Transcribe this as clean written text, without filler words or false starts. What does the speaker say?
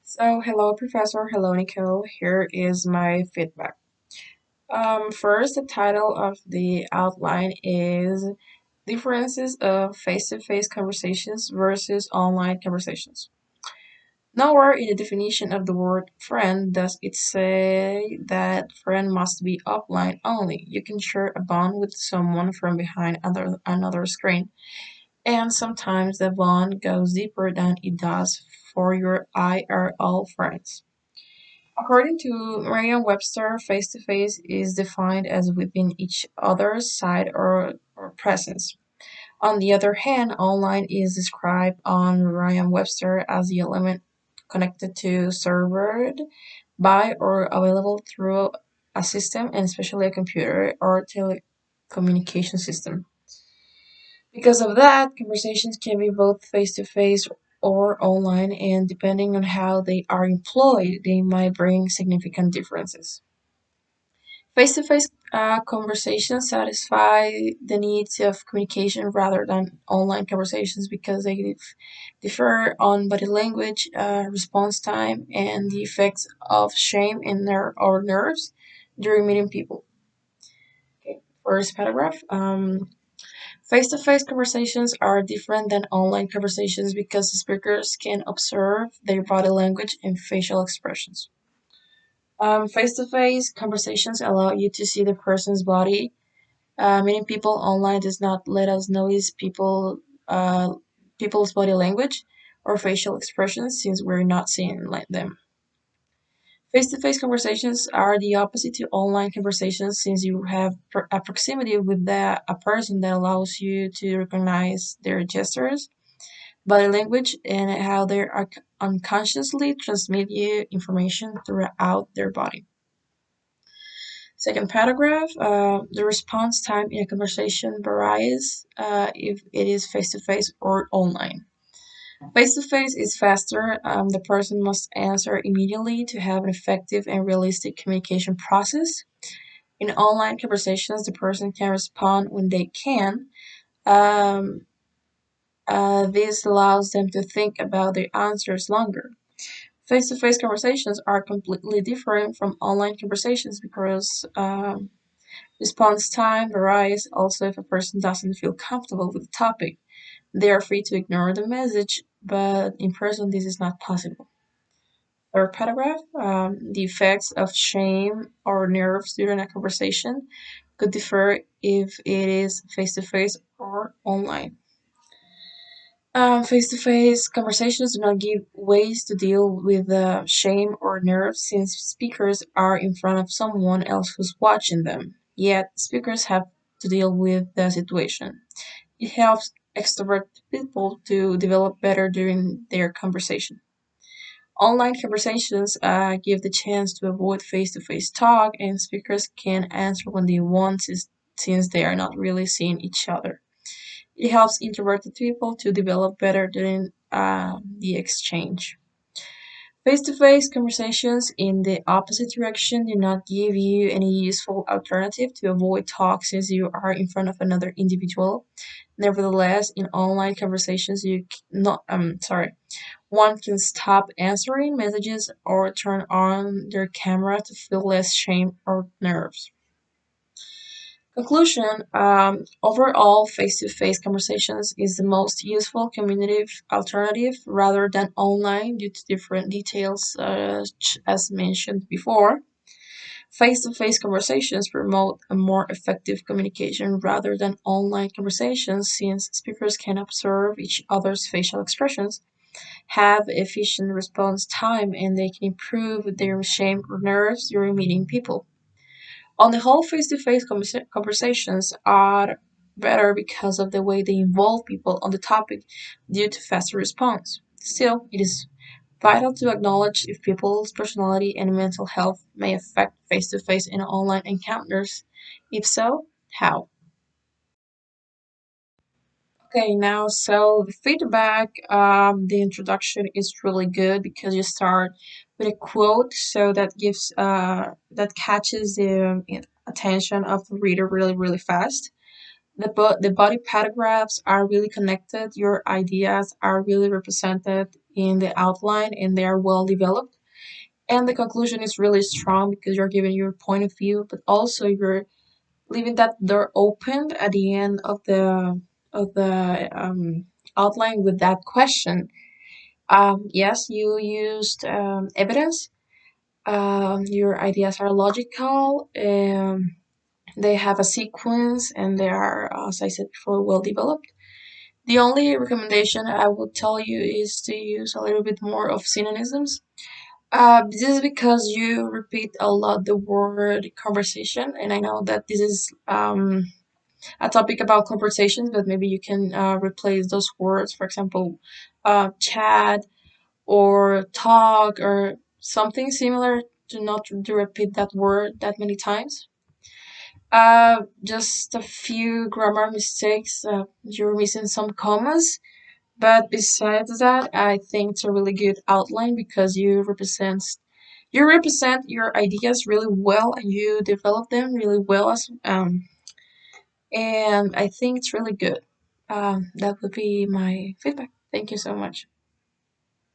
Hello, Professor. Hello, Nico. Here is my feedback. First, the title of the outline is Differences of Face-to-Face Conversations versus Online Conversations. Nowhere in the definition of the word friend does it say that friend must be offline only. You can share a bond with someone from behind another screen, and sometimes the bond goes deeper than it does for your IRL friends. According to Merriam-Webster, face-to-face is defined as within each other's side or presence. On the other hand, online is described on Merriam-Webster as the element connected to, served by, or available through a system, and especially a computer or telecommunication system. Because of that, conversations can be both face to face or online, and depending on how they are employed, they might bring significant differences. Face to face conversations satisfy the needs of communication rather than online conversations because they differ on body language, response time, and the effects of shame in our nerves during meeting people. Okay, first paragraph. Face to face conversations are different than online conversations because the speakers can observe their body language and facial expressions. Face to face conversations allow you to see the person's body. Meeting people online does not let us notice people's body language or facial expressions since we're not seeing like them. Face to face conversations are the opposite to online conversations since you have a proximity with a person that allows you to recognize their gestures, body language, and how they unconsciously transmit you information throughout their body. Second paragraph, the response time in a conversation varies if it is face to face or online. Face to face is faster. The person must answer immediately to have an effective and realistic communication process. In online conversations, the person can respond when they can. Um, this allows them to think about their answers longer. Face to face conversations are completely different from online conversations because response time varies also if a person doesn't feel comfortable with the topic. They are free to ignore the message, but in person this is not possible. Third paragraph, the effects of shame or nerves during a conversation could differ if it is face to face or online. Face to face conversations do not give ways to deal with shame or nerves since speakers are in front of someone else who's watching them. Yet, speakers have to deal with the situation. It helps extrovert people to develop better during their conversation. Online conversations give the chance to avoid face to face talk, and speakers can answer when they want since they are not really seeing each other. It helps introverted people to develop better during the exchange. Face to face conversations in the opposite direction do not give you any useful alternative to avoid talk since you are in front of another individual. Nevertheless, in online conversations, you not sorry, one can stop answering messages or turn on their camera to feel less shame or nerves. Conclusion, overall, face to face conversations is the most useful communicative alternative rather than online due to different details, as mentioned before. Face to face conversations promote a more effective communication rather than online conversations since speakers can observe each other's facial expressions, have efficient response time, and they can improve their shame or nerves during meeting people. On the whole, face-to-face conversations are better because of the way they involve people on the topic due to faster response. Still, it is vital to acknowledge if people's personality and mental health may affect face-to-face and online encounters. If so, how? Okay, now the feedback, the introduction is really good because you start with a quote, so that gives that catches the attention of the reader really fast. The body paragraphs are really connected. Your ideas are really represented in the outline, and they are well developed. And the conclusion is really strong because you're giving your point of view, but also you're leaving that door open at the end of the outline with that question. Yes, you used evidence. Your ideas are logical. They have a sequence, and they are, as I said before, well developed. The only recommendation I would tell you is to use a little bit more of synonyms. This is because you repeat a lot the word conversation, and I know that this is a topic about conversations, but maybe you can replace those words, for example, chat or talk or something similar to not to repeat that word that many times. Just a few grammar mistakes. You're missing some commas, but besides that, I think it's a really good outline because you represent your ideas really well and you develop them really well as and I think it's really good. That would be my feedback. Thank you so much.